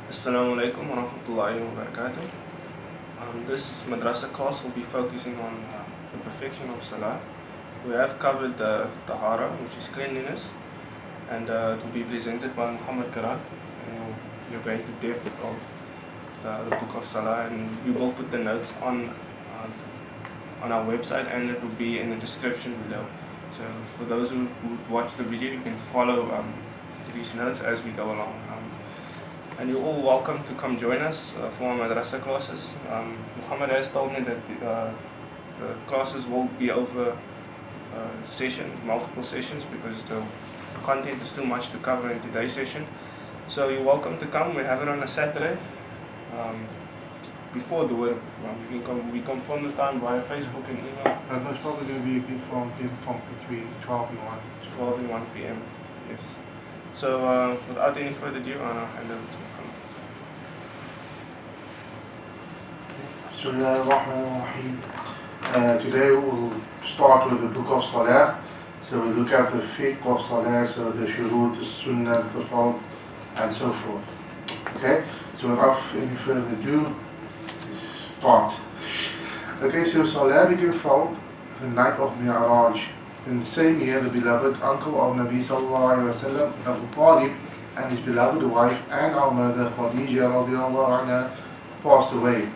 Assalamu alaikum wa rahmatullahi wa barakatuh. This Madrassa class will be focusing on the perfection of Salah. We have covered the Tahara, which is cleanliness, and it will be presented by Muhammad Karan. You're going to depth of the book of Salah, and we will put the notes on our website, and it will be in the description below. So for those who watch the video, you can follow these notes as we go along. And you're all welcome to come join us for our Madrassa classes. Muhammad has told me that the classes will be over multiple sessions, because the content is too much to cover in today's session. So you're welcome to come. We have it on a Saturday. Before the word, we confirm the time via Facebook and email. It's probably going to be from between 12 and 1. 12 and 1 p.m. Yes. So without any further ado, I'll hand over to Muhammad. Bismillah ar-Rahman ar-Rahim. Today we'll start with the book of Salah. So we look at the Fiqh of Salah, so the shurut, the sunnahs, the fard, and so forth. Okay, so without any further ado, start. Okay, so Salah became fard the night of Mi'raj. In the same year, the beloved uncle of Nabi Sallallahu Alaihi Wasallam, Abu Talib, and his beloved wife and our mother Khadija radiallahu anha passed away.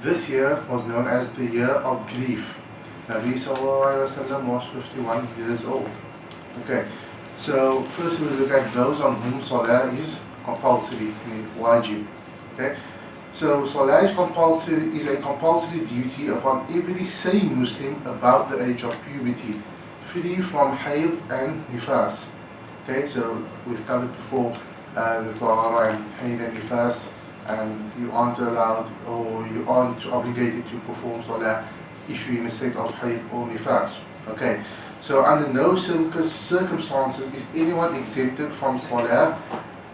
This year was known as the year of grief. Nabi Sallallahu Alaihi Wasallam was 51 years old. Okay, so first we look at those on whom Salah is compulsory, wajib. Okay, so Salah is a compulsory duty upon every sane Muslim above the age of puberty, free from hayd and nifas. Okay, so we've covered before the Tahara and hayd and nifas, and you aren't allowed or you aren't obligated to perform Salah if you're in a state of hayd or nifas. Okay, so under no circumstances is anyone exempted from Salah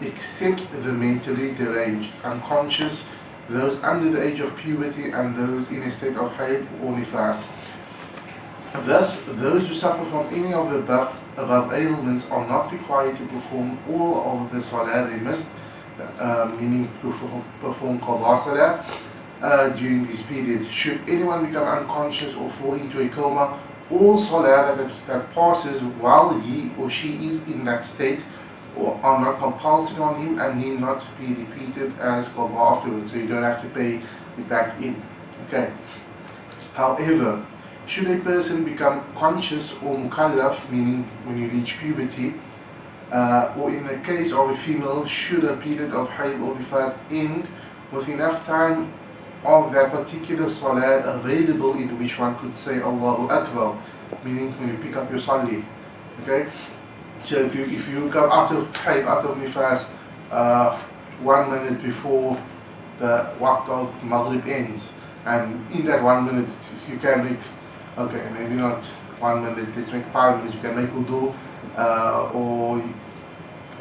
except the mentally deranged, unconscious, those under the age of puberty, and those in a state of hayd or nifas. Thus, those who suffer from any of the above ailments are not required to perform all of the Salah they missed, meaning to perform qada Salah during this period. Should anyone become unconscious or fall into a coma, all Salah that passes while he or she is in that state are not compulsory on him and need not be repeated as qada afterwards, so you don't have to pay it back in. Okay. However, should a person become conscious or mukallaf, meaning when you reach puberty, or in the case of a female, should a period of hayd or nifas end with enough time of that particular salah available in which one could say Allahu Akbar, meaning when you pick up your salli. Okay? So if you come out of hayd, out of nifas 1 minute before the waqt of Maghrib ends, and in that 1 minute you can make, okay, maybe not 1 minute, let's make 5 minutes, you can make wudu, or,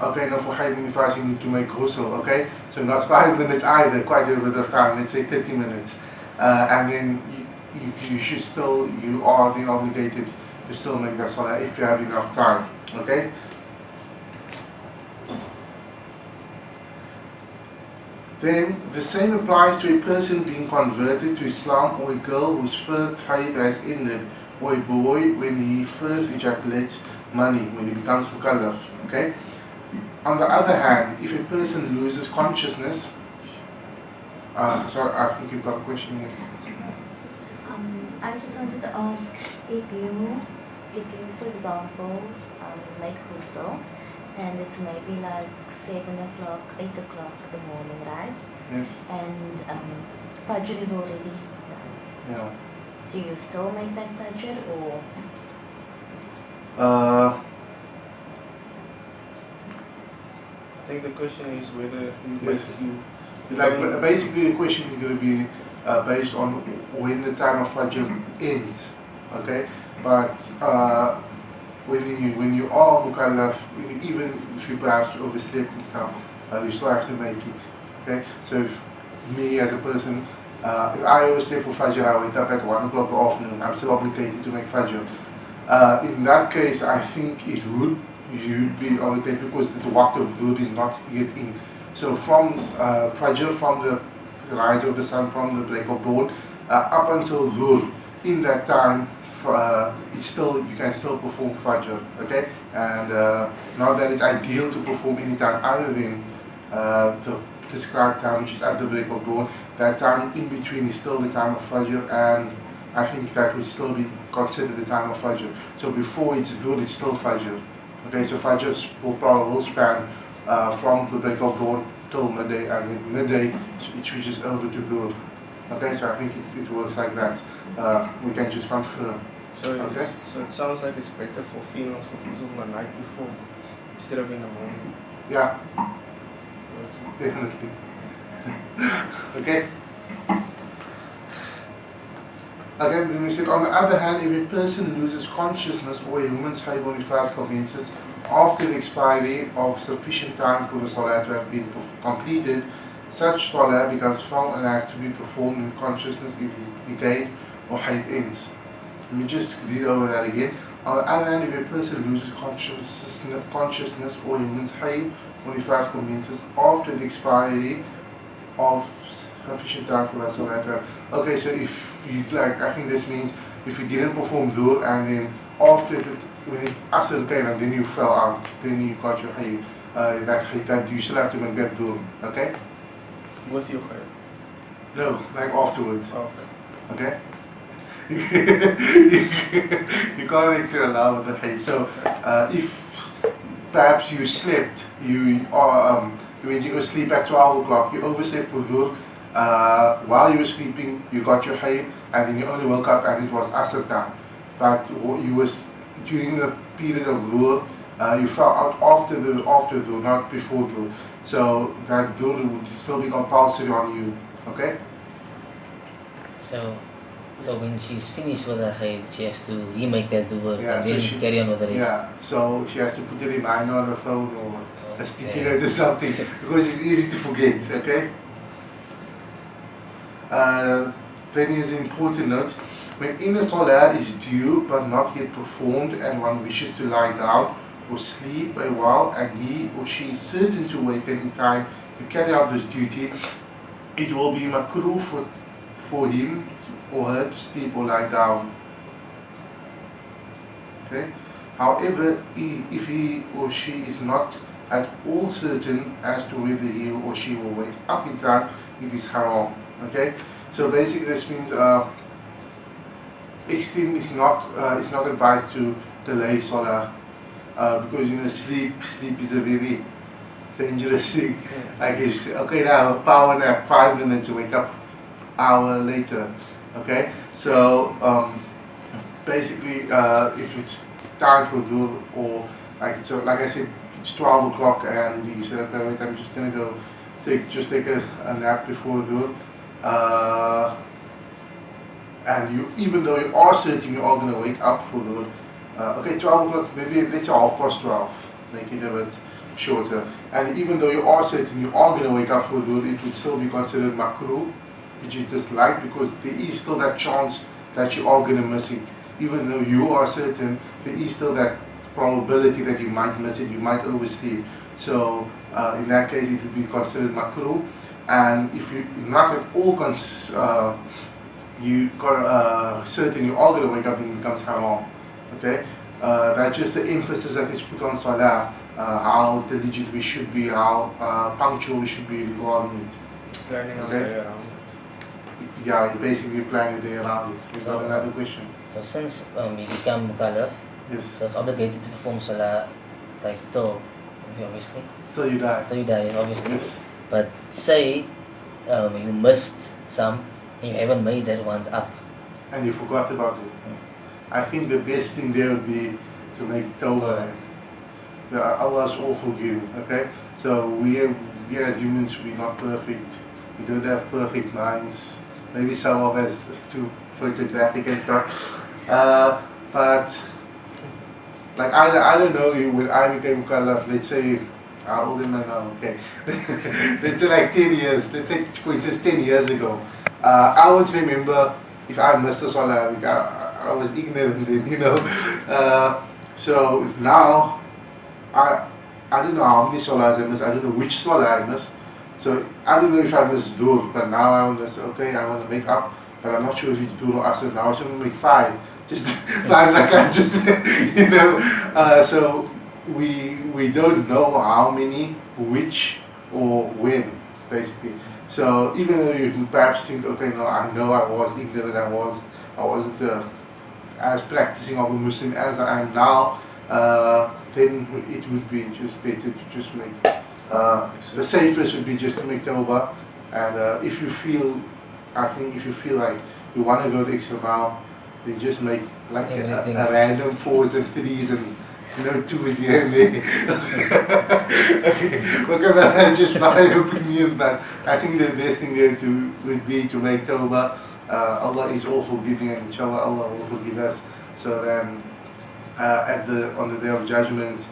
okay, no, for hayd and nifas you need to make ghusl, okay, so not 5 minutes either, quite a bit of time, let's say 30 minutes, and then you should still, you are then obligated to still make that salah if you have enough time, okay. Then the same applies to a person being converted to Islam, or a girl whose first hayd has ended, or a boy when he first ejaculates money, when he becomes mukallaf. Okay. On the other hand, if a person loses consciousness, sorry, I think you've got a question. Yes. I just wanted to ask if you, for example, make ghusl, and it's maybe like 7 o'clock, 8 o'clock in the morning, right? Yes. And Fajr is already done. Yeah. Do you still make that Fajr, or? I think the question is whether basically the question is going to be based on when the time of Fajr ends, okay? But when you are mukallaf, even if you perhaps overslept and stuff, you still have to make it, okay? So if me as a person, if I overslept for Fajr, I wake up at 1 o'clock in the afternoon, I'm still obligated to make Fajr. In that case, I think you'd be obligated, because the waqt of dhuhr is not yet in. So from Fajr, from the rise of the sun, from the break of dawn, up until Dhuhr, in that time, it's still, you can still perform Fajr, okay? And not that it's ideal to perform any time other than the prescribed time, which is at the break of dawn. That time in between is still the time of Fajr, and I think that would still be considered the time of Fajr. So before it's Dhuhr, it's still Fajr. Okay, so Fajr will span from the break of dawn till midday, and then midday it switches over to Dhuhr. Okay, so I think it works like that. We can just confirm. So, okay. So it sounds like it's better for females to use on the night before instead of in the morning. Yeah, definitely. Okay. Again, then we said, on the other hand, if a person loses consciousness or a human's heavenly fast commences after the expiry of sufficient time for the Salah to have been completed, such Salah becomes foul and has to be performed when consciousness is negated or hayd ends. Let me just read over that again. On the other hand, if a person loses consciousness or a human's heavenly fast commences after the expiry of sufficient time for that Salah. Okay, so if you like, I think this means if you didn't perform Dhuhr and then after it, when it Asr came and then you fell out, then you got your Hayd, that you still have to make that Dhuhr, okay? With your Hayd? No, like afterwards. Oh, okay. Okay? You can't actually allow with the Hayd. So if perhaps you slept, you went to go sleep at 12 o'clock, you overslept for Dhuhr, while you were sleeping, you got your Hayd, and then you only woke up and it was Asr time. But you was during the period of Dhuhr, you fell out after Dhuhr, not before Dhuhr. So that Dhuhr would still be compulsory on you. Okay? So when she's finished with her Hayd, she has to remake that Dhuhr Yeah, and so then carry on with the rest. Yeah, so she has to put a reminder on her phone or a sticky note or something, because it's easy to forget. Okay? Then is an important note. When inner Salah is due but not yet performed and one wishes to lie down or sleep a while and he or she is certain to awaken in time to carry out this duty, it will be makruh for him or her to sleep or lie down. Okay? However, if he or she is not at all certain as to whether he or she will wake up in time, it is haram. Okay, so basically this means extend is not advised to delay Salah because sleep is a very dangerous thing. Like if okay now power nap 5 minutes to wake up hour later. Okay, so basically if it's time for Dhuhr or like I said it's 12 o'clock and you said okay wait I'm just gonna go take a nap before Dhuhr. And you, even though you are certain you are going to wake up for Dhuhr, okay, 12 o'clock, maybe let's say 12:30, make it a bit shorter. And even though you are certain you are going to wake up for Dhuhr, it would still be considered makruh, which is disliked, because there is still that chance that you are going to miss it. Even though you are certain, there is still that probability that you might miss it, you might oversleep. So in that case, it would be considered makruh. And if you're not at all certain you are going to wake up, then it becomes haram. Okay, that's just the emphasis that is put on Salah, how diligent we should be, how punctual we should be regarding it. Planning on Okay. the day around it. Yeah, you basically plan your day around it. Is that another question? So since you become Mukallaf, Yes. so it's obligated to perform Salah like till obviously Till you die. till you die obviously. Yes. But say you missed some and you haven't made that ones up. And you forgot about it. I think the best thing there would be to make tawbah. Yeah, Allah is all forgiving. Okay, so we as humans, we're not perfect. We don't have perfect minds. Maybe some of us too photographic and stuff. But like I don't know you when I became Mukallaf. Let's say how old am I now? Okay, let's say like 10 years. Let's say for instance 10 years ago. I won't remember if I missed a Salah. I was ignorant then, so now I don't know how many Salahs I missed. I don't know which Salah I missed. So I don't know if I missed Dhuhr, but now I want to say, okay, I want to make up, but I'm not sure if it's Dhuhr or Asr. Now I just want to make 5, just 5 rakats, you know. So we don't know how many, which, or when, basically. So even though you perhaps think, okay, no, I know I was ignorant, I wasn't as practicing of a Muslim as I am now, then it would be just better to just make, the safest would be just to make tawbah. And if you feel, I think if you feel like you want to go the extra mile, then just make like a random 4s and 3s and, you know, 2s here and there. Okay, okay, that's just my opinion, but I think the best thing there would be to make tawbah. Allah is all forgiving, and inshallah Allah will forgive us. So then on the day of judgment,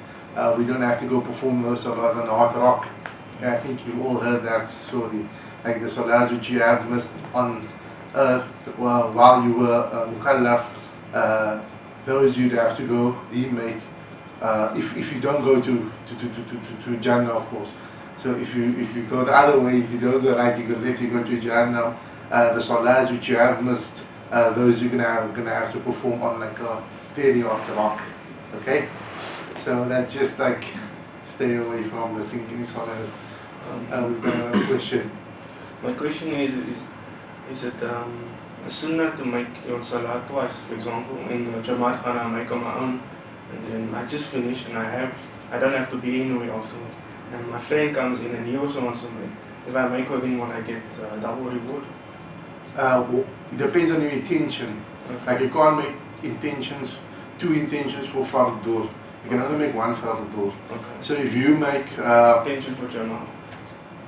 we don't have to go perform those salahs on the hot rock. Okay, I think you've all heard that story. Like the salahs which you have missed on earth while you were mukallaf, those you'd have to go remake. If you don't go to Jannah, of course. So if you go the other way, if you don't go right, you go left, you go to Jannah. The salahs which you have missed, those you're gonna have to perform on like a very hot rock. Okay, so that's just like stay away from missing any salahs. We've got another question. My question is it a sunnah to make your salah twice? For example, in the Jamaat Khana I make on my own, and then I just finish and I don't have to be anywhere afterwards. And my friend comes in and he also wants to make. If I make with him, will I get double reward? It depends on your intention. Okay. Like you can't make two intentions for Fard Dhuhr. You can only make one Fard Dhuhr. Okay. So if you make Intention for Jamaat.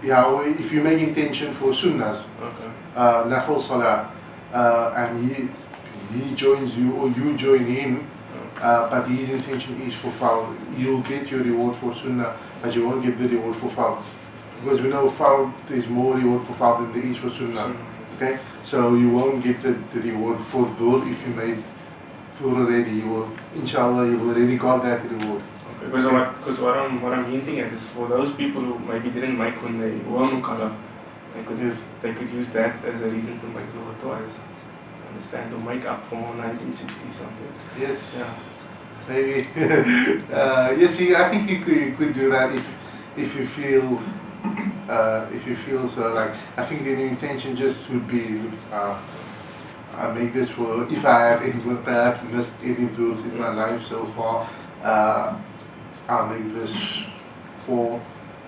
yeah, or if you make intention for Sunnahs, Okay. Nafil Salah, and he joins you or you join him, but his intention is for Fard, you'll get your reward for Sunnah, but you won't get the reward for Fard. Because we know Fard, there's more reward for Fard than there is for Sunnah. Okay, so you won't get the reward for Dhuhr if you made Dhuhr already. You will, inshallah, you've already got that reward. Okay. Because what I'm hinting at is for those people who maybe didn't make when they were mukallaf, they could use that as a reason to make Dhuhr twice. Understand, to make up for 1960 something. Yes. Yeah. Maybe. Yes, I think you could do that if you feel. If you feel so, like, I think the intention just would be, I make this for, if I have perhaps missed any Dhuhr in my life so far, I'll make this for,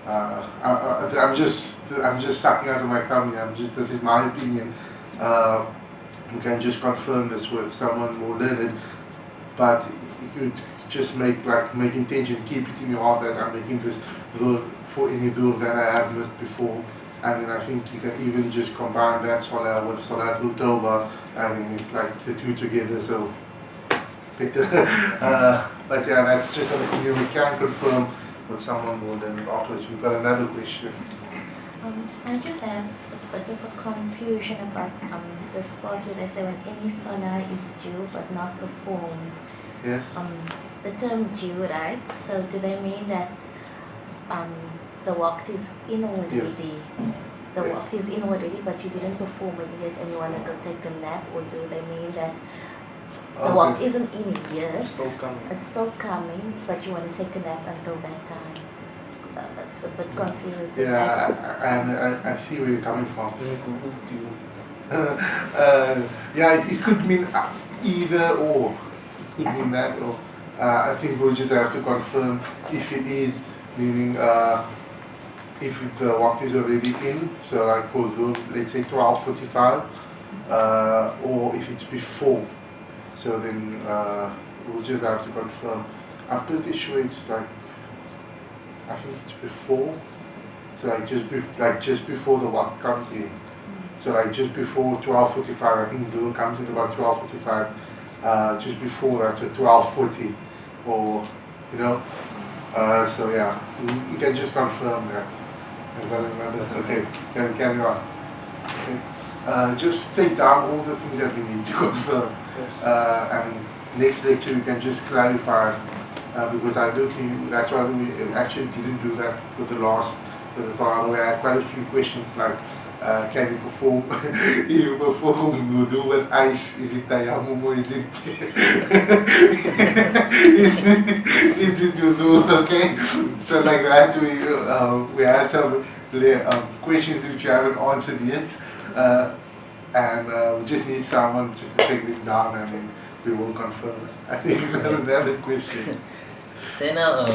I'm just sucking out of my thumb here, this is my opinion. You can just confirm this with someone more learned, but you could just make intention, keep it in your heart that I'm making this Dhuhr for any Dhuhr that I have missed before, and then I think you can even just combine that salah with Salatul Tawbah, and then it's like the two together, so better. But yeah, that's just an opinion we can confirm with someone more than afterwards. We've got another question. I just have a bit of a confusion about the spot where they say when any salah is due but not performed. Yes. The term due, right? So do they mean that the waqt is in already? Yes. The Yes. waqt is in already, but you didn't perform it yet, and you want to go take a nap, or do they mean that the waqt isn't in yet? It's still coming. It's still coming, but you want to take a nap until that time. That's a bit confusing. Yeah, and I see where you're coming from. Yeah, it could mean either or. It could mean that, or I think we'll just have to confirm if it is, meaning if the waqt is already in, so like for Dhuhr, let's say 12:45, or if it's before. So then we'll just have to confirm. I'm pretty sure it's like, I think it's before, so like just before the waqt comes in. So like just before 12:45, I think Dhuhr comes in about 12:45. Just before that, so 12:40, or you know. So yeah, you can just confirm that. I've got to remember. Okay, can carry on. Okay. Just take down all the things that we need to confirm. Yes. And next lecture we can just clarify, because I don't think that's why we actually didn't do that with the last with the Tahara. We had quite a few questions like, can you perform wudu with ice? Is it tayammum or is it is it wudu? Okay, so like that we have some questions which you haven't answered yet, and we just need someone just to take them down and then we will confirm it. I think we got another question. So now,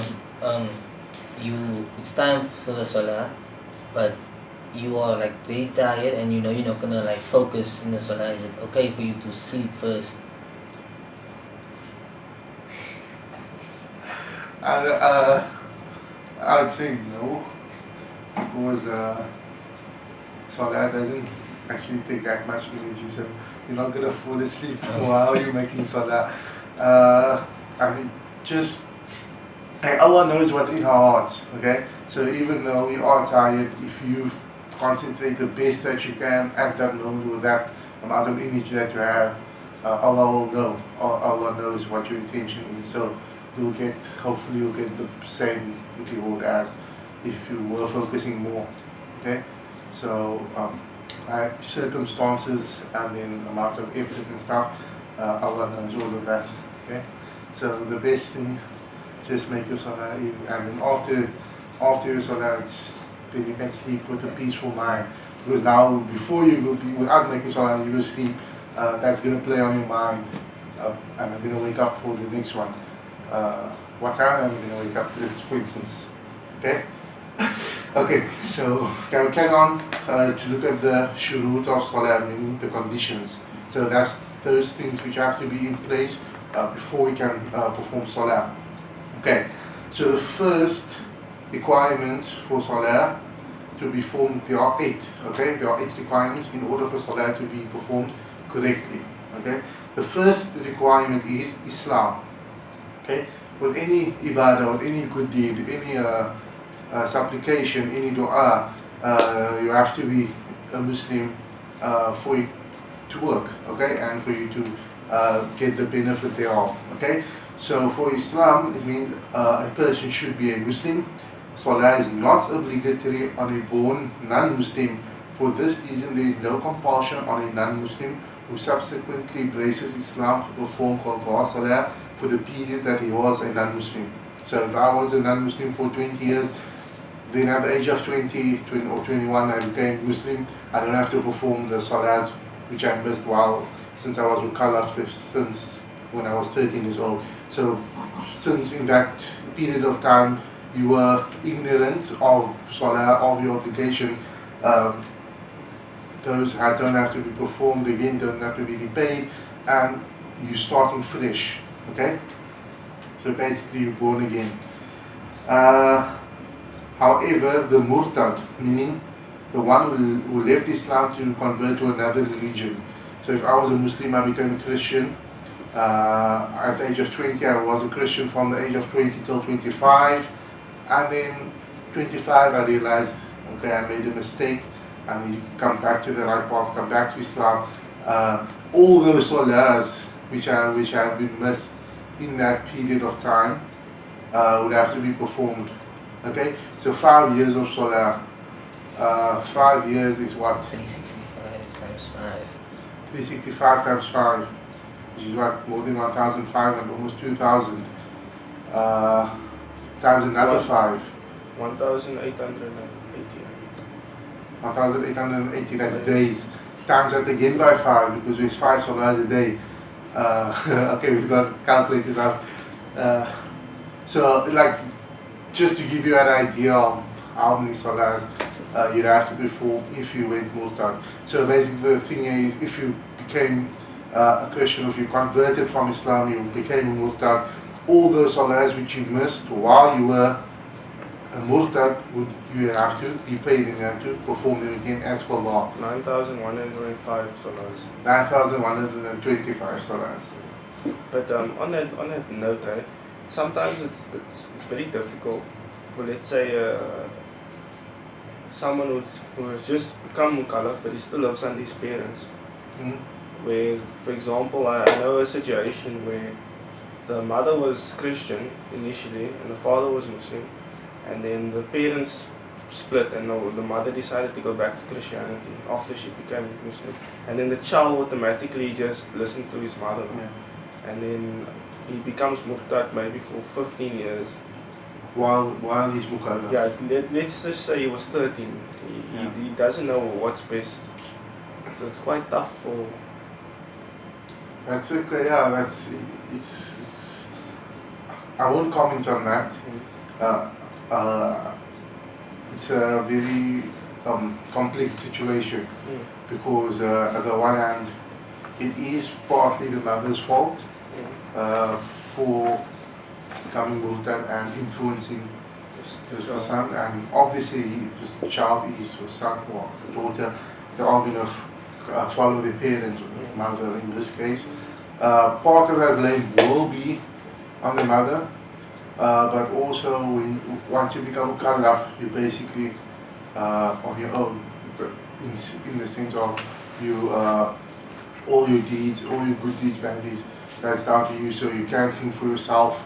it's time for the Salah, but you are like very tired and you know you're not gonna like focus in the Salah. Is it okay for you to sleep first? I would say no, because Salah doesn't actually take that much energy, so you're not gonna fall asleep while you're making Salah. I think just Allah knows what's in our hearts, okay? So even though we are tired, if you concentrate the best that you can at that moment with that amount of energy that you have, Allah will know. Allah knows what your intention is. So hopefully you'll get the same reward as if you were focusing more, okay? So circumstances and then amount of effort and stuff, Allah knows all of that, okay? So the best thing, just make your Salah, and then after your Salah, then you can sleep with a peaceful mind. Because now, before you go, without making Salah, you go sleep, that's going to play on your mind. Am I going to wake up for the next one? What time am I going to wake up, for instance? Okay? Okay, so can we carry on to look at the shurut of Salah, meaning the conditions. So that's those things which have to be in place before we can perform Salah. Okay, so the first requirements for Salah to be performed, there are 8, okay? There are 8 requirements in order for Salah to be performed correctly, okay? The first requirement is Islam, okay? With any ibadah, with any good deed, any supplication, any dua, you have to be a Muslim for it to work, okay? And for you to get the benefit thereof, okay? So for Islam, it means a person should be a Muslim. Salah is not obligatory on a born non-Muslim. For this reason, there is no compulsion on a non-Muslim who subsequently embraces Islam to perform qada Salah for the period that he was a non-Muslim. So if I was a non-Muslim for 20 years, then at the age of 20 or 21 I became Muslim, I don't have to perform the Salahs which I missed since I was mukallaf, since when I was 13 years old. So since in that period of time you were ignorant of Salah, of your obligation, those don't have to be performed again, don't have to be repaid, and you're starting fresh, okay? So basically you're born again. However, the murtad, meaning the one who left Islam to convert to another religion. So if I was a Muslim, I became a Christian. At the age of 20, I was a Christian from the age of 20 till 25. And then 25, I realized, okay, I made a mistake. I need to come back to the right path, come back to Islam. All those salahs which have been missed in that period of time would have to be performed. Okay, so 5 years of salah. 5 years is what? 365 times 5. 365 times 5, which is what? More than 1,500, almost 2,000. Times another 5. 1,880. 1,880, that's days. Times that again by 5, because there's 5 salahs a day. Okay, we've got calculators out. So, like, just to give you an idea of how many salahs you'd have to perform if you went murtad. So basically the thing is, if you became a Christian, if you converted from Islam, you became a murtad, all those salahs which you missed while you were a murtad, you have to be paid and you have to perform them again as per law. 9,105 salahs. 9,125 salahs. But on that note, sometimes it's very difficult for, let's say, someone who has just become mukallaf but he still lives under his parents. Where, for example, I know a situation where the mother was Christian initially and the father was Muslim, and then the parents split, and the mother decided to go back to Christianity after she became Muslim. And then the child automatically just listens to his mother. Yeah. And then he becomes murtad maybe for 15 years. While he's mukallaf. Yeah, let's just say he was 13. He doesn't know what's best. So it's quite tough for... That's okay, yeah, it's I won't comment on that. It's a very complex situation because at the one hand, it is partly the mother's fault for becoming murtad and influencing the son, and obviously if the child is or son or daughter, they are going to follow their parents or mother in this case. Part of that blame will be on the mother, but also once you become mukallaf, you're basically on your own, in the sense of you, all your deeds, all your good deeds, bad deeds, that's down to you, so you can't think for yourself.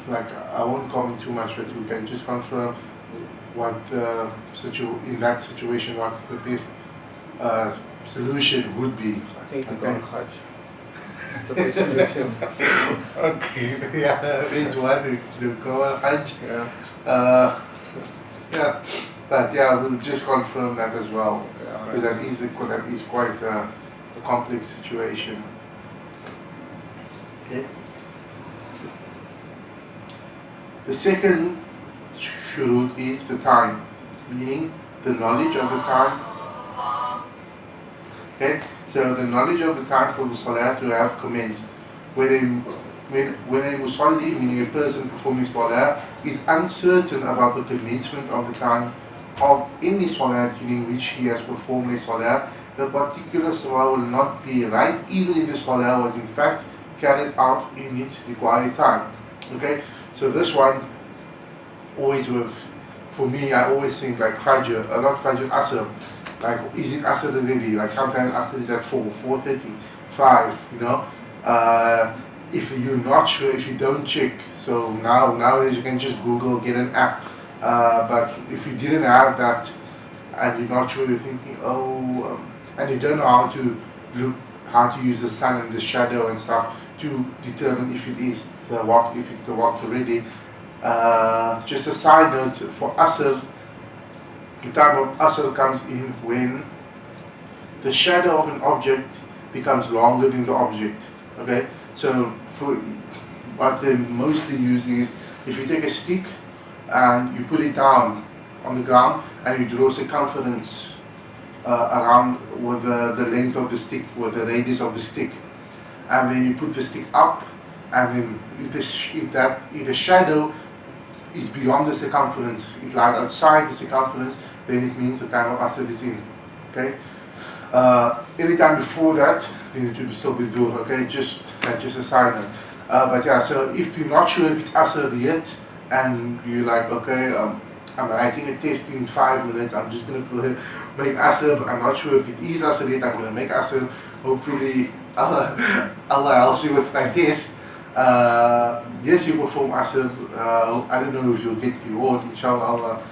Like, I won't comment too much, but you can just confirm what in that situation, what the best solution would be. I think to go on Hajj. That's the best solution. Okay, yeah, there's one to go on Hajj. Yeah. Yeah, but yeah, we'll just confirm that as well, Yeah, because that is quite a complex situation. Okay. The second shurut is the time, meaning the knowledge of the time. Okay, so the knowledge of the time for the salah to have commenced. When a musalli, meaning a person performing salah, is uncertain about the commencement of the time of any salah during which he has performed a salah, the particular salah will not be right, even if the salah was in fact carried out in its required time. Okay, so this one always for me, I always think like Fajr, not Fajr, Asr. Like, is it Asr already? Like sometimes Asr is at 4:30, 5, you know. If you're not sure, if you don't check, so nowadays you can just Google, get an app. But if you didn't have that and you're not sure, you're thinking, and you don't know how to use the sun and the shadow and stuff to determine if it is the waqt, if it's the waqt already. Just a side note, for Asr, the time of Asr comes in when the shadow of an object becomes longer than the object. Okay, so for what they mostly use is if you take a stick and you put it down on the ground and you draw circumference around with the length of the stick, with the radius of the stick, and then you put the stick up, and then if the shadow is beyond the circumference, it lies outside the circumference, then it means the time of Asr is in. Okay. Anytime before that, you need to still be dhuhr. Okay, just a side note. But yeah, so if you're not sure if it's Asr yet, and you're like, okay, I'm writing a test in 5 minutes, I'm just gonna make Asr. I'm not sure if it is Asr yet. I'm gonna make Asr. Hopefully, Allah helps you with my test. Yes, you perform Asr. I don't know if you'll get the reward. Inshallah, Allah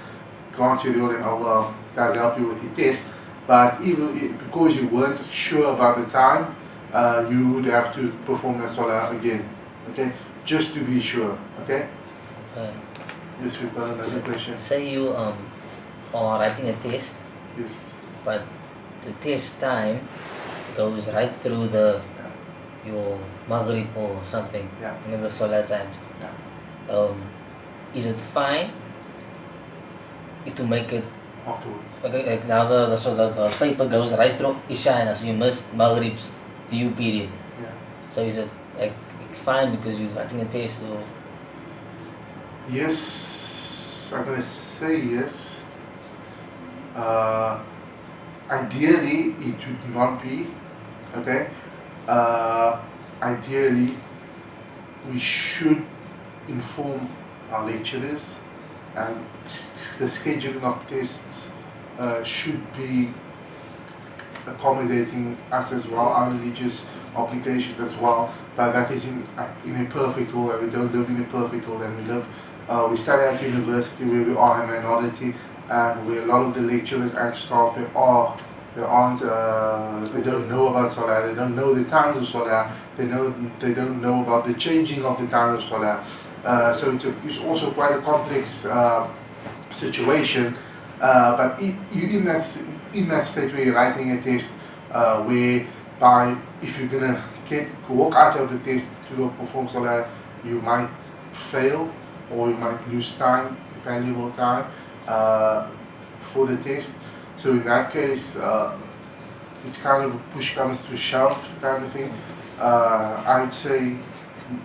grants you the reward and Allah does help you with your test. But even because you weren't sure about the time, you would have to perform the salah again. Okay, just to be sure. Okay. Yes, we've got another question. Say you are writing a test. Yes. But the test time goes right through your Maghrib or something. Yeah. The Salah times. Yeah. Is it fine to make it Afterwards. okay? Like now the paper goes right through Isha, so you missed Maghrib's due period. Yeah. So is it like fine because you're writing a test or? Yes, I'm gonna say yes. Ideally, it would not be. Okay. Ideally, we should inform our lecturers, and the scheduling of tests should be accommodating us as well, our religious obligations as well. But that is in a perfect world, and we don't live in a perfect world, and we live We study at university where we are a minority, and where a lot of the lecturers and staff they don't know about Salah, they don't know the times of Salah, they don't know about the changing of the times of Salah. So it's also quite a complex situation. But in that state where you're writing a test, whereby if you're gonna walk out of the test to go perform Salah, you might fail or you might lose time, valuable time for the test. So in that case, it's kind of a push comes to shove kind of thing. I'd say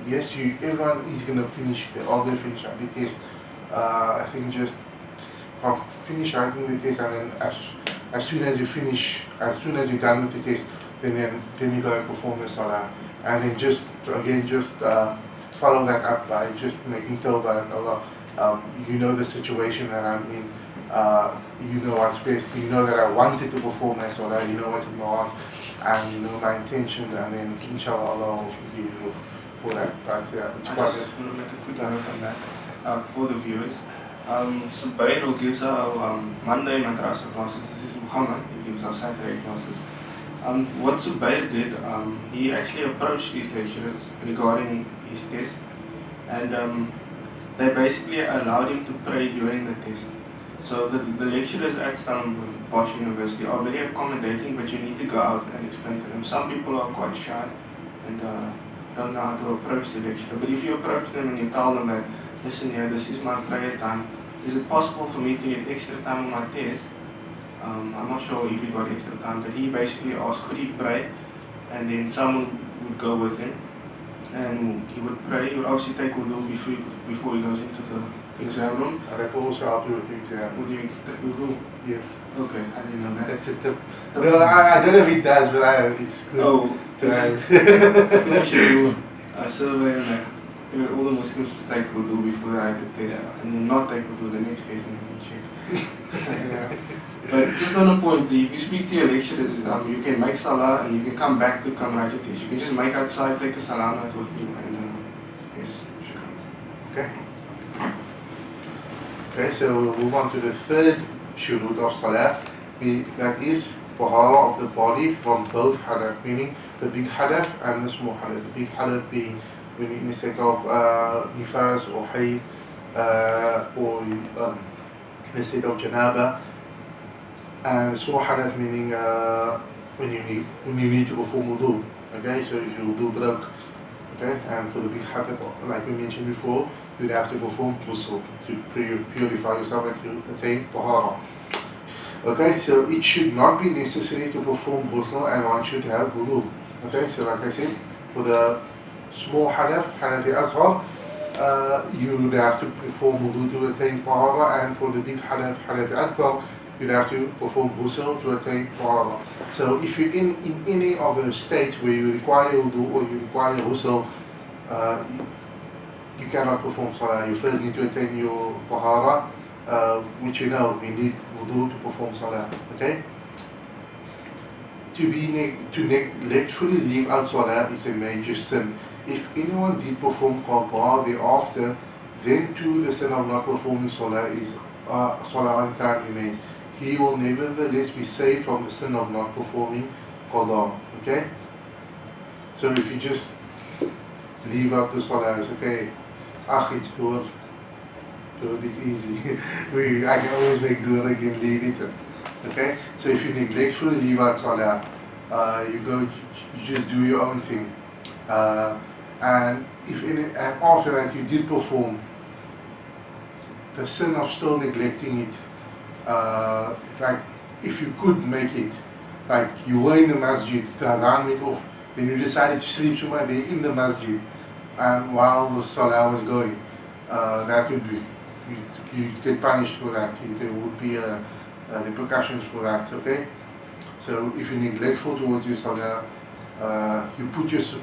yes, everyone is gonna finish. They're all gonna finish the test. I think just finish writing the test, and then as soon as you're done with the test, then you go and perform the Salah, and then just follow that up by just making tawbah and Allah. You know the situation that I'm in. You know what's best. You know that I wanted to perform that Salah. You know what's in my heart, and you know my intention, and then inshallah Allah will forgive you for that. But yeah, it's I quite. just want to make a quick note on that for the viewers. Zubair, who gives our Monday Madrassa classes, this is Muhammad, he gives our Saturday classes. What Zubair did, he actually approached his lecturers regarding his test, and they basically allowed him to pray during the test. So the lecturers at Stellenbosch University are very accommodating, but you need to go out and explain to them. Some people are quite shy and don't know how to approach the lecturer. But if you approach them and you tell them that, listen here, this is my prayer time, is it possible for me to get extra time on my test? I'm not sure if he got extra time, but he basically asked, could he pray? And then someone would go with him and he would pray. He would obviously take wudu before he goes into the exam room. And that will also help you with the exam. Would you take wudu? Yes. Okay, I didn't know that. That's a tip. No, I don't know if it does, but it's good. Oh, to I have. think we should do a survey on all the Muslims should take wudu before they write the test, and then not take wudu the next test and then check. Yeah. But just on a point, if you speak to your lecturers, you can make Salah and you can come back to come write your test. You can just make outside, take a Salah note with you, and yes, you should come. Okay. Okay, so we'll move on to the third shurut of Salah. That is tahara of the body from both hadath, meaning the big hadath and the small hadath. The big hadath being when you're in a state of nifas or hayd, or in a state of janaba, and small hadath meaning when you need to perform wudu. Okay, so if your wudu broke, okay, and for the big hadath, like we mentioned before, you'd have to perform ghusl to purify yourself and to attain tahara. Okay, so it should not be necessary to perform ghusl, and one should have wudu. Okay, so like I said, for the small hadath asghar, you would have to perform wudu to attain tahara, and for the big hadath akbar, you'd have to perform ghusl to attain tahara. So if you're in any of the states where you require wudu or you require ghusl, you cannot perform salah. You first need to attain your tahara, which you know we need wudu to perform salah. Okay. To neglectfully leave out salah is a major sin. If anyone did perform qada thereafter, then too the sin of not performing salah is salah on time remains. He will nevertheless be saved from the sin of not performing qada. Okay. So if you just leave out the salah, it's okay. It's dur. It's easy. I can always make dur again, leave it. Okay? So if you neglectfully leave out salah, you just do your own thing. And after that you did perform, the sin of still neglecting it, like if you could make it, like you were in the masjid, the adhan went off, then you decided to sleep somewhere there in the masjid, and while the salah was going, that would be, you get punished for that. There would be repercussions for that. Okay, so if you're neglectful towards your salah,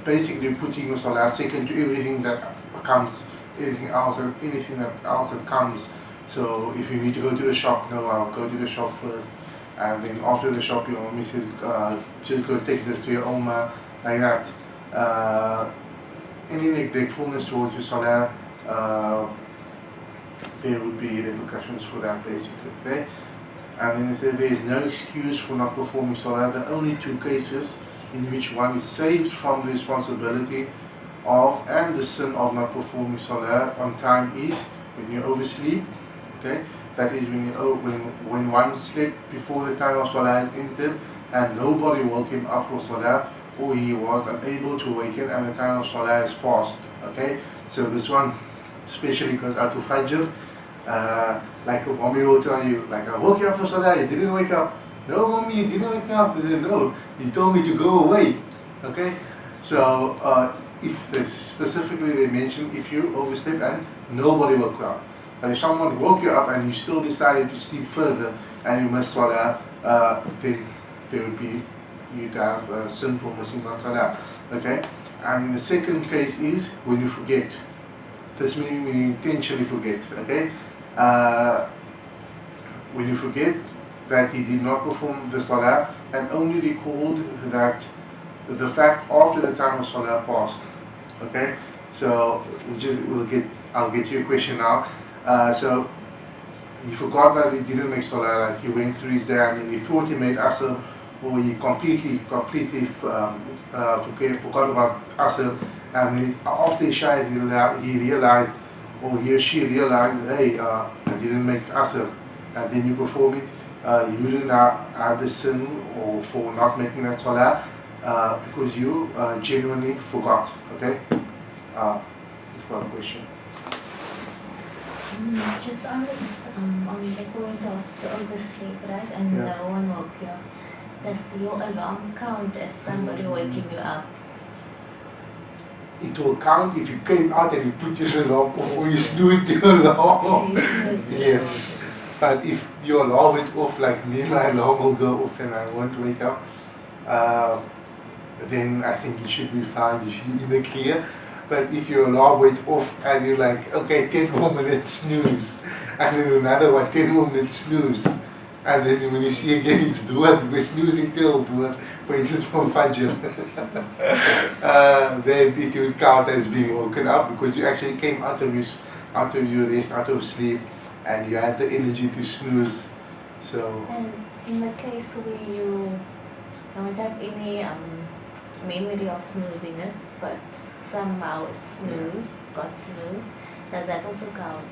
basically putting your salah second to everything that comes, anything else that comes. So if you need to go to the shop, no, I'll go to the shop first, and then after the shop your mom says, just go take this to your ummah, like that. Any neglectfulness towards your salah there would be repercussions for that basically. Okay? And then they say there is no excuse for not performing Salah. The only two cases in which one is saved from the responsibility of and the sin of not performing Salah on time is when you oversleep. Okay? That is when one slept before the time of Salah is entered and nobody woke him up for Salah, or he was unable to awaken and the time of Salah is passed. Okay? So this one especially goes out to Fajr. Like a mommy will tell you, like, I woke you up for Salah, you didn't wake up. No, mommy, you didn't wake up. They said, no, you told me to go away. Okay? So, if specifically they mention if you oversleep and nobody woke you up. But if someone woke you up and you still decided to sleep further and you missed Salah, then there would be, you'd have a sin for missing on Salah. Okay? And the second case is when you forget. This means when you intentionally forget. Okay? When you forget that he did not perform the Salah and only recalled that the fact after the time of Salah passed. Okay? So I'll get you a question now. So he forgot that he didn't make Salah, like he went through his day and then he thought he made Asr, or he completely forgot about Asr, and then after Isha he realized, or he or she realized, hey, I didn't make Asr, and then you perform it, you will not have the sin or for not making that Salah because you genuinely forgot. Okay? You've got a question. Just on the point of to oversleep, right? And Yeah. no one woke you up. Does your alarm count as somebody waking you up? It will count if you came out and you put your alarm off or you snoozed your alarm. You snoozed your Yes. But if your alarm went off, like me, my alarm will go off and I won't wake up, then I think it should be fine, you should be in the clear. But if your alarm went off and you're like, okay, 10 more minutes snooze, and then another one, 10 more minutes snooze, and then when you see again it's Duhr, we're snoozing till Duhr, for instance from Fajr, then it would count as being woken up because you actually came out of your rest, out of sleep, and you had the energy to snooze. So. And in the case where you don't have any memory of snoozing it, but somehow it got snoozed, does that also count?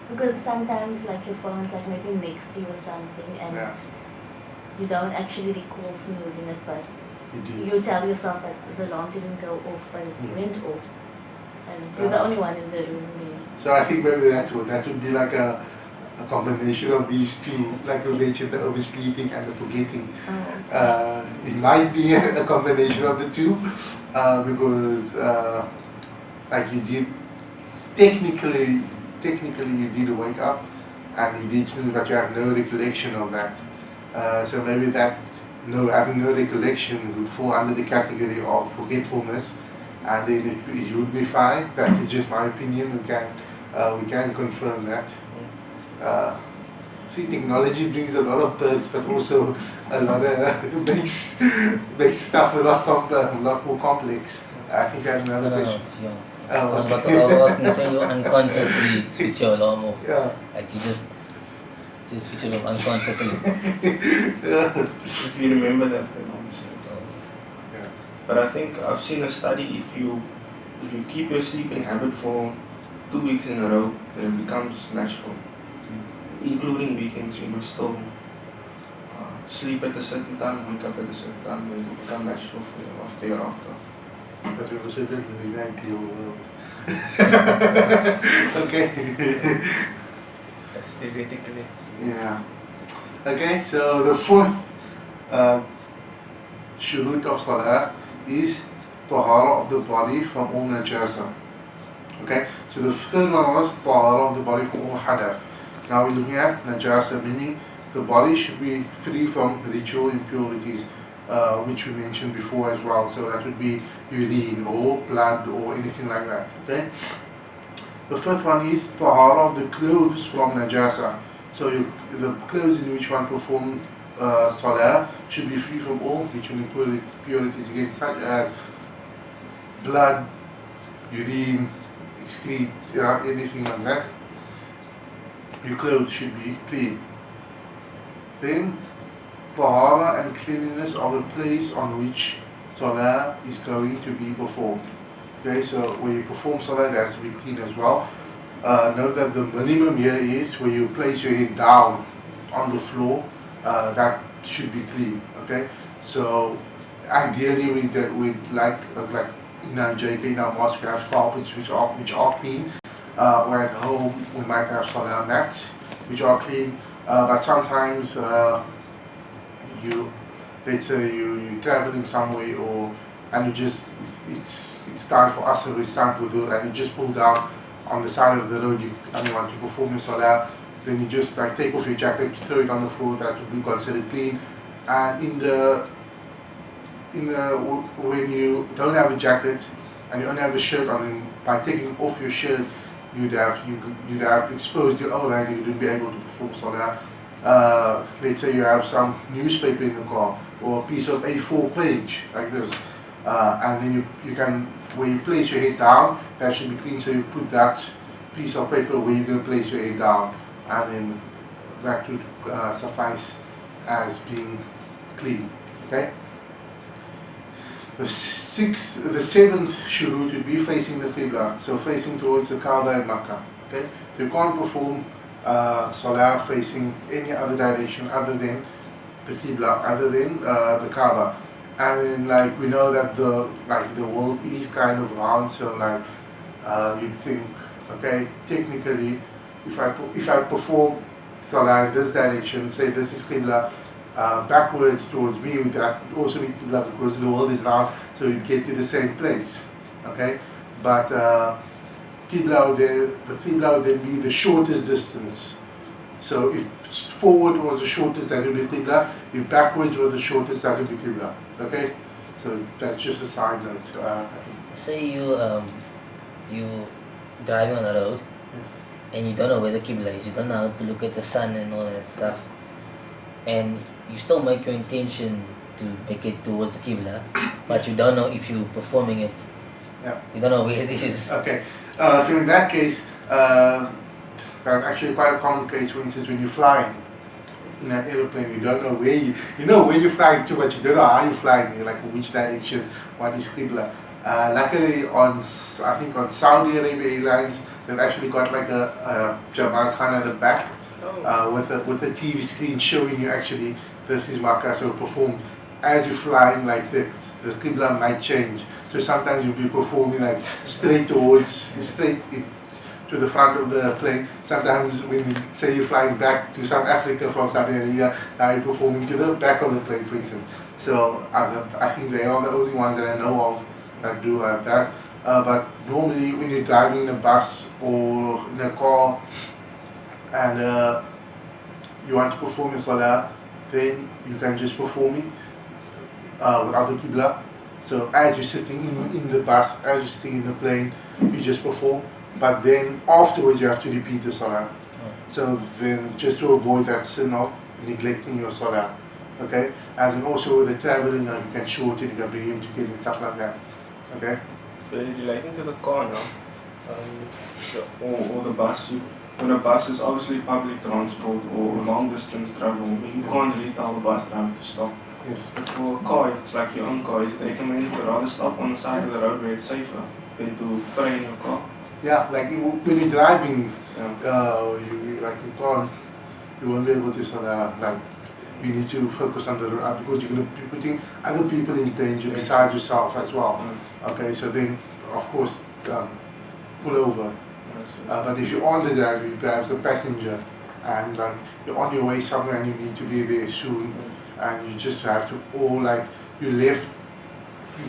Because sometimes like your phone's like maybe next to you or something and you don't actually recall snoozing it, but you tell yourself that the alarm didn't go off but it went off and you're the only one in the room there. So I think maybe that would be like a combination of these two, like you mentioned, the oversleeping and the forgetting. It might be a combination of the two because like you did technically you did wake up and you did snooze, but you have no recollection of that. So maybe that having no recollection would fall under the category of forgetfulness, and then it would be fine. That is just my opinion. We can confirm that. See, technology brings a lot of perks, but also a lot of makes stuff a lot more complex. I think I have another question. I was going to say you unconsciously switch your alarm off. Yeah. Like you just switch it off unconsciously. If you remember that, then obviously. Yeah. But I think I've seen a study, if you keep your sleeping habit for 2 weeks in a row, then it becomes natural. Including weekends, you must still sleep at a certain time, wake up at a certain time, and it will become natural for you after. But we also live in an ideal world. Okay. That's theoretically. Yeah. Okay, so the fourth shurut of Salah is tahara of the body from all najasa. Okay, so the third one was tahara of the body from all hadath. Now we're looking at najasa, meaning the body should be free from ritual impurities, which we mentioned before as well. So that would be urine or blood or anything like that. Okay. The fifth one is tahara of the clothes from najasa. So the clothes in which one perform salah should be free from all ritual impurities again, such as blood, urine, excrete, anything like that, your clothes should be clean. Then, tahara and cleanliness of the place on which salah is going to be performed. Okay, so when you perform salah, it has to be clean as well. Note that the minimum here is where you place your head down on the floor, that should be clean. Okay, so ideally we'd like in our JK, in our mosque, we have carpets which are clean. Where at home we might have salah mats which are clean, but sometimes let's say you're traveling somewhere, and you just it's time for us, or it's time for dhuhr, and you just pulled out on the side of the road, you want to perform your salah, then you just take off your jacket, throw it on the floor, that would be considered clean. And when you don't have a jacket and you only have a shirt on, by taking off your shirt, you'd have exposed your aura and you wouldn't be able to perform salah. Let's say you have some newspaper in the car, or a piece of A4 page like this, and then you can, where you place your head down, that should be clean, so you put that piece of paper where you're going to place your head down, and then that would suffice as being clean. Okay. The seventh shurut would be facing the Qibla, so facing towards the Kaaba and Makkah. Okay, you can't perform salah facing any other direction other than the Qibla, other than the Kaaba. And then, we know that the world is kind of round, so you'd think, okay, technically, if I perform salah in this direction, say this is Qibla, backwards towards me, would that also be Qibla, because the world is round, so you'd get to the same place. Okay, but the Qibla would then be the shortest distance. So if forward was the shortest, that would be Qibla. If backwards was the shortest, that would be Qibla. Okay, so that's just a side note. Say you driving on the road, Yes. and you don't know where the Qibla is. You don't know how to look at the sun and all that stuff, and you still make your intention to make it towards the Qibla, but you don't know if you're performing it. Yeah. You don't know where it is. Okay, so in that case, that's actually quite a common case. For instance, when you're flying in an aeroplane, you don't know where you know where you're flying to, but you don't know how you're flying. You're like, which direction, what is Qibla. Luckily, I think on Saudi Arabia Airlines, they've actually got like a Jamaat Khan at the back, with a TV screen showing you actually this is Makkah. So perform as you're flying, like the Qibla might change. So sometimes you'll be performing straight to the front of the plane. Sometimes when you say you're flying back to South Africa from Saudi Arabia, now you're performing to the back of the plane, for instance. So I think they are the only ones that I know of that do have that. But normally when you're driving in a bus or in a car and you want to perform your salah, then you can just perform it without the Qibla. So as you're sitting in the bus, as you're sitting in the plane, you just perform. But then afterwards you have to repeat the salah. So then, just to avoid that sin of neglecting your salah. Okay? And then also with the traveling, you can shorten, you can bring him together and stuff like that. Okay? Very relating to the car now, or the bus. When a bus is obviously public transport or long distance travel, you can't really tell the bus driver to stop. Yes. But for a car, if it's like your own car, is it recommended to rather stop on the side of the road where it's safer than to pray in your car? Yeah, when you're driving, Yeah. you won't be able to you need to focus on the road, because you're going to be putting other people in danger besides yourself as well. Okay, so then of course pull over. But if you're on the driver, you're perhaps a passenger, and you're on your way somewhere and you need to be there soon, and you just have to, or you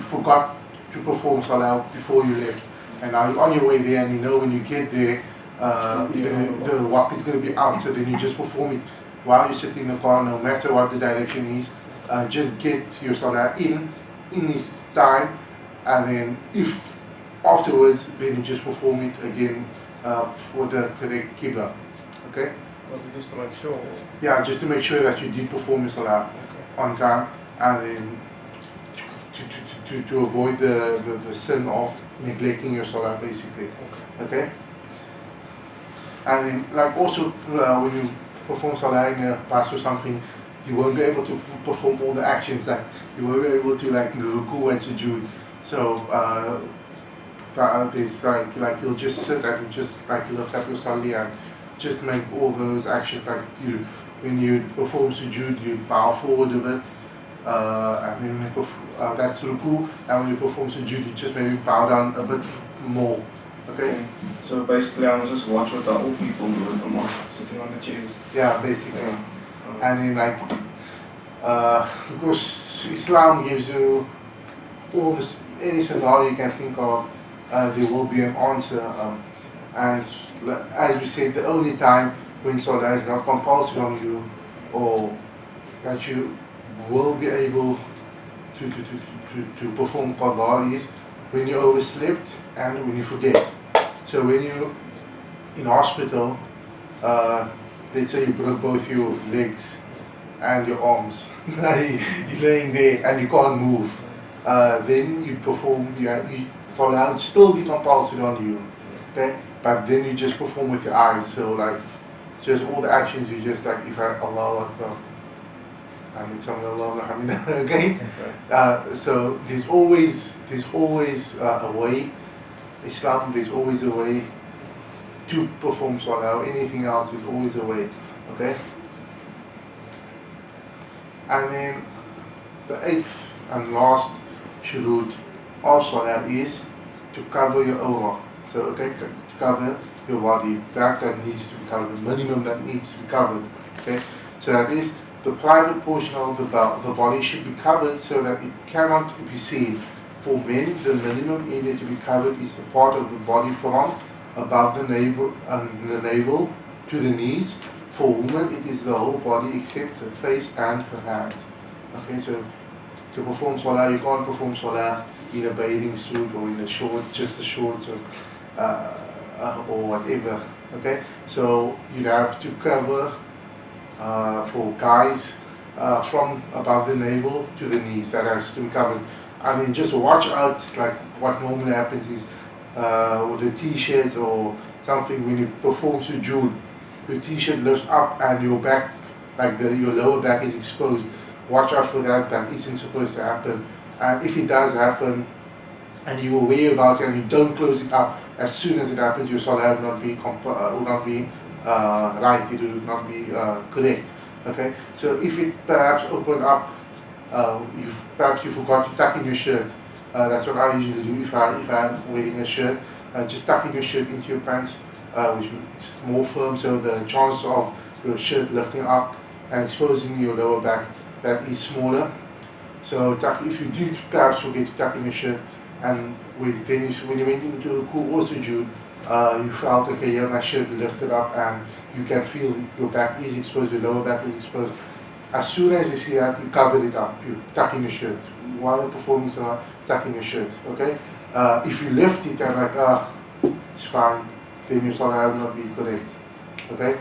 forgot to perform salah before you left, and now you're on your way there, and you know when you get there, the waqt is going to be out, so then you just perform it while you're sitting in the car, no matter what the direction is. Just get your salah in this time, and then if afterwards, then you just perform it again for the correct Qibla. Okay? Well, just to make sure. Yeah, just to make sure that you did perform your salah on time, and then to avoid the sin of neglecting your salah, basically. Okay? And then, like, also when you perform salah in a bus or something, you won't be able to perform all the actions, like you won't be able to, like, ruku and sujood. So there's like you'll just sit and you just like lift up your salah and just make all those actions, like when you perform sujood, you bow forward a bit, and then when you that's ruku, and when you perform sujood, you just maybe bow down a bit more. Okay? So basically, I must just watch what the old people do with the mosque, sitting on the chairs. Yeah, basically. And then, like, because Islam gives you all this, any scenario you can think of, there will be an answer. And as we said, the only time when salah is not compulsory on you, or that you will be able to perform qada, is when you overslept and when you forget. So when you're in hospital, let's say you broke both your legs and your arms, you're laying there and you can't move, then you perform, salah would still be compulsory on you, okay? But then you just perform with your eyes, so like, just all the actions you just like, if I Allahu Akbar, I mean, tell me Allah Alhamdulillah again. So there's always a way. Islam, there's always a way to perform salah, or anything else, there's always a way. Okay? And then the 8th and last shurut of salah is to cover your awrah. So, okay, to cover your body, that needs to be covered, the minimum that needs to be covered. Okay? So that is the private portion of the body should be covered so that it cannot be seen. For men, the minimum area to be covered is the part of the body from above the navel to the knees. For women, it is the whole body except the face and her hands. Okay, so to perform salah, you can't perform salah in a bathing suit or in a short, just a shorts or whatever. Okay, so you'd have to cover for guys from above the navel to the knees. That has to be covered. I mean, just watch out, like what normally happens is with the t-shirts or something, when you perform sujood, your t-shirt lifts up and your back, like your lower back is exposed. Watch out for that, that isn't supposed to happen. And if it does happen, and you're aware about it and you don't close it up, as soon as it happens, your salah will not be right, it will not be correct. Okay, so if it perhaps opened up, perhaps you forgot to tuck in your shirt. That's what I usually do if I'm wearing a shirt. Just tuck in your shirt into your pants, which is more firm, so the chance of your shirt lifting up and exposing your lower back, that is smaller. So if you do perhaps forget to tuck in your shirt, and when you went into ruku or sujood, you felt, okay, yeah, my shirt lifted up and you can feel your back is exposed, your lower back is exposed. As soon as you see that, you cover it up, you tuck in your shirt. While you're performing salah, tuck in your shirt, okay? If you lift it and like, it's fine, then your salah will not be correct, okay?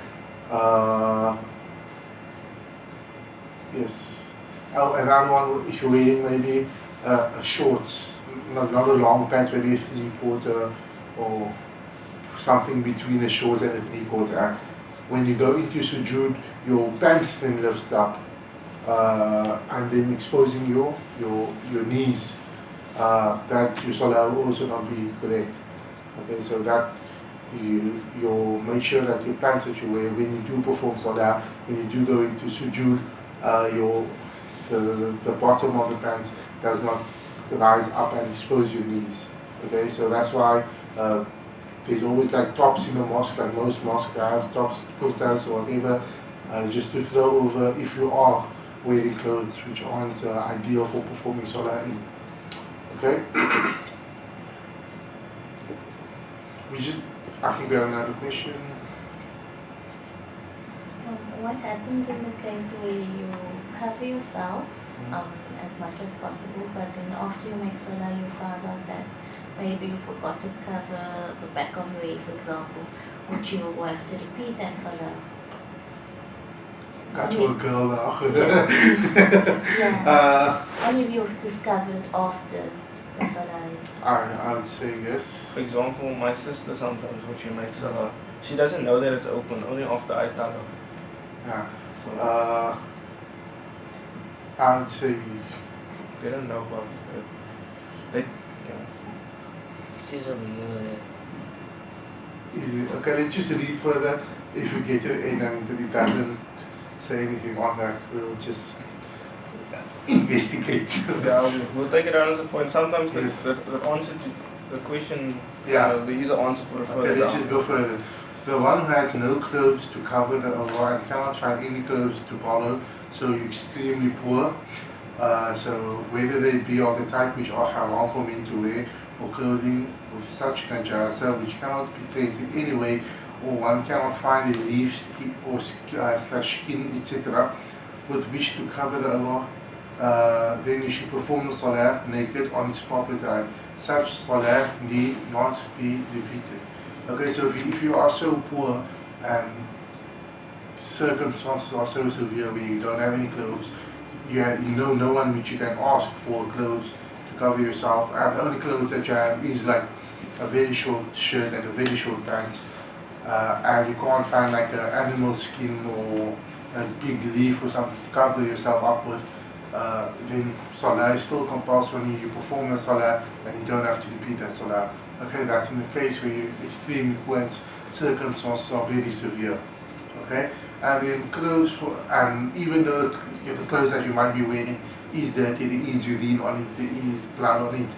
Yes. Oh, another one, if you're wearing maybe shorts, not a long pants, maybe a 3/4 or something between the shorts and a 3/4. When you go into sujood, your pants then lifts up, and then exposing your knees. That your salah will also not be correct. Okay, so that you make sure that your pants that you wear when you do perform salah, when you do go into sujood, the bottom of the pants does not rise up and expose your knees. Okay, so that's why there's always like tops in the mosque, like most mosques have tops, kurtas or whatever, just to throw over if you are wearing clothes which aren't ideal for performing salah in. Okay? I think we have another question. What happens in the case where you cover yourself as much as possible, but then after you make salah you find out that maybe you forgot to cover the back of your head, for example, would you have to repeat that salah? That's for a girl now. Yeah. Only if you've discovered after the Salah is. I would say yes. For example, my sister sometimes when she makes Salah, she doesn't know that it's open, only after I tell her. Yeah. So I would say they don't know about it. They, yeah. She's over here. okay, let's just read further. If you get to end and it doesn't say anything on that, we'll just investigate. Yeah, we'll take it down as a point. Sometimes Yes. the answer to the question, Yeah. there is an answer for the further Okay, let's down. just go further. The one who has no clothes to cover the overall and cannot find any clothes to borrow, so you're extremely poor. So whether they be of the type which are haram for men to wear, or clothing with such najasa which cannot be cleansed in any way, or one cannot find a leaf, skin, or slash skin, etc., with which to cover the overall, then you should perform the salah naked on its proper time. Such salah need not be repeated. Okay, so if you are so poor and circumstances are so severe where you don't have any clothes, you know no one which you can ask for clothes to cover yourself, and the only clothes that you have is like a very short shirt and a very short pants, and you can't find like an animal skin or a big leaf or something to cover yourself up with, then salah is still compulsory on you. You perform the salah and you don't have to repeat that salah. Okay, that's in the case where you're extremely poor and circumstances are very severe. Okay, and then clothes and even though the clothes that you might be wearing is dirty, there is urine on it, there is blood on it,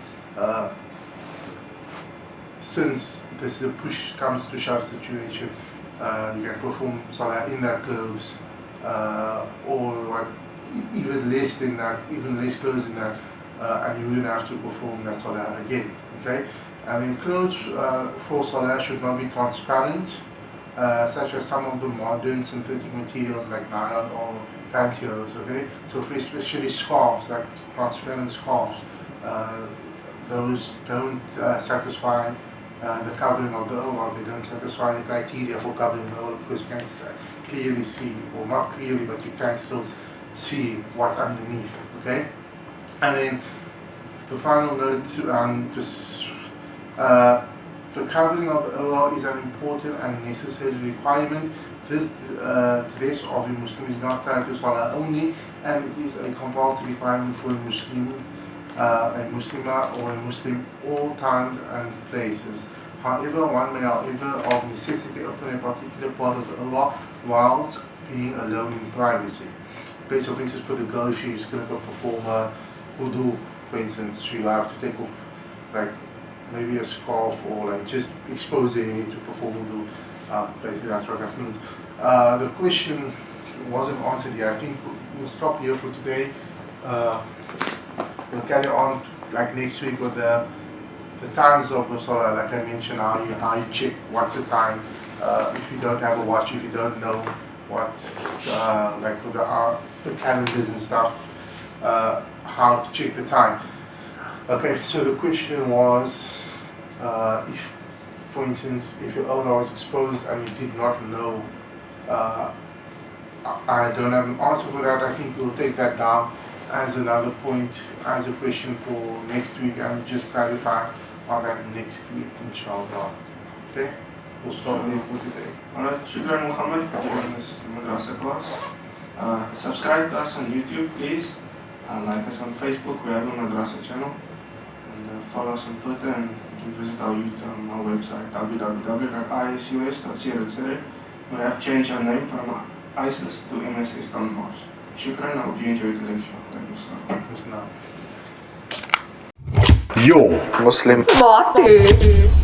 since this is a push comes to shove situation, you can perform salah in that clothes, or even less than that, even less clothes than that, and you wouldn't have to perform that salah again. Okay, and then clothes for salah should not be transparent, such as some of the modern synthetic materials like nylon or pantyhose. Okay, so for especially scarves, like transparent scarves, those don't satisfy the covering of the overall. They don't satisfy the criteria for covering the overall, because you can clearly see, or not clearly, but you can still see what's underneath. Okay, and then the final note, the covering of the overall is an important and necessary requirement. This dress of a Muslim is not tied to salah only, and it is a compulsory requirement for a Muslim, a Muslimah, or a Muslim all times and places. However, one may, however, of necessity open a particular part of the overall whilst being alone in privacy. Okay, so for instance, for the girl, if she's going to go perform a wudu, for instance, she'll have to take off like maybe a scarf or like just expose her hair to perform wudu. Basically that's what that means. The question wasn't answered yet. I think we'll stop here for today. We'll carry on like next week with the times of the salah, like I mentioned, how you check what's the time. If you don't have a watch, if you don't know what like with the calendars and stuff, how to check the time. Okay, so the question was, if, for instance, if your owner was exposed and you did not know, I don't have an answer for that. I think we'll take that down as another point, as a question for next week, and just clarify on that next week, inshallah. Okay, we'll stop there for today. Alright, shukran Muhammad for joining this Madrassa class. Subscribe to us on YouTube, please. Like us on Facebook, we have a Madrassa channel. And follow us on Twitter, and you can visit our website, www.isus.co.za. We have changed our name from ISIS to MSA Stellenbosch. Shukran, I hope you enjoyed the lecture. Now. Yo, Muslim. Water.